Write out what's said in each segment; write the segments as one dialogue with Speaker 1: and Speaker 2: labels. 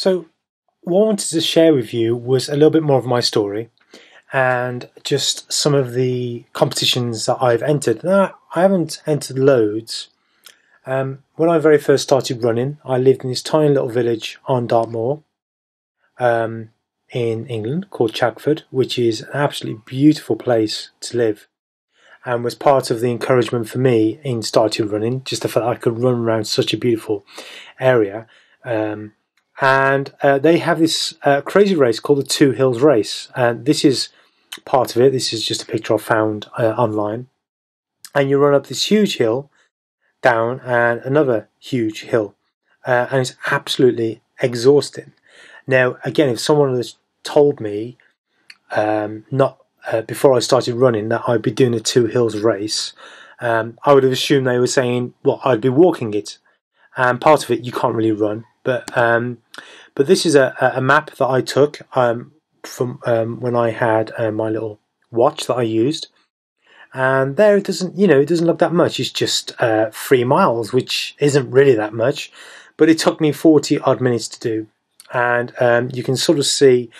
Speaker 1: So, what I wanted to share with you was a little bit more of my story and just some of the competitions that I've entered. Now, I haven't entered loads. When I very first started running, I lived in this tiny little village on Dartmoor in England called Chagford, which is an absolutely beautiful place to live, and was part of the encouragement for me in starting running, just the fact that I could run around such a beautiful area. And they have this crazy race called the Two Hills Race, and this is part of it. This is just a picture I found online, and you run up this huge hill, down, and another huge hill, and it's absolutely exhausting. Now, again, if someone had told me not before I started running that I'd be doing a Two Hills race, I would have assumed they were saying, well, I'd be walking it, and part of it you can't really run. But this is a map that I took from when I had my little watch that I used, and there it doesn't look that much. It's just 3 miles, which isn't really that much, but it took me 40 odd minutes to do, and you can sort of see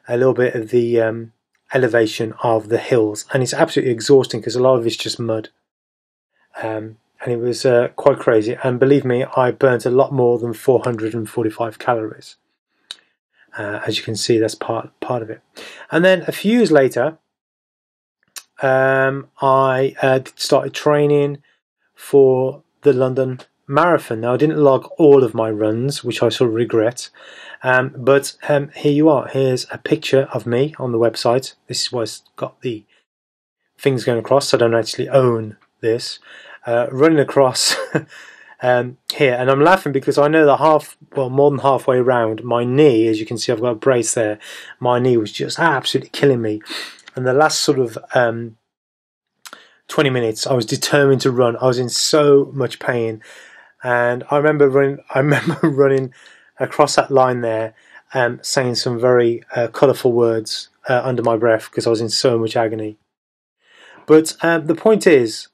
Speaker 1: a little bit of the elevation of the hills, and it's absolutely exhausting because a lot of it's just mud. And it was quite crazy, and believe me, I burnt a lot more than 445 calories. As you can see, that's part of it. And then a few years later, I started training for the London Marathon. Now, I didn't log all of my runs, which I sort of regret, but here you are. Here's a picture of me on the website. This is why it's got the things going across. I don't actually own this. Running across here, and I'm laughing because I know that more than halfway around, my knee, as you can see, I've got a brace there, my knee was just absolutely killing me, and the last sort of 20 minutes I was determined to run. I was in so much pain, and I remember running across that line there, saying some very colourful words under my breath because I was in so much agony. But the point is,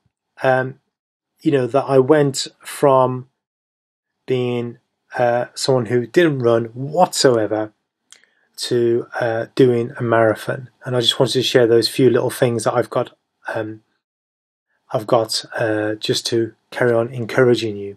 Speaker 1: that I went from being someone who didn't run whatsoever to doing a marathon, and I just wanted to share those few little things that I've got just to carry on encouraging you.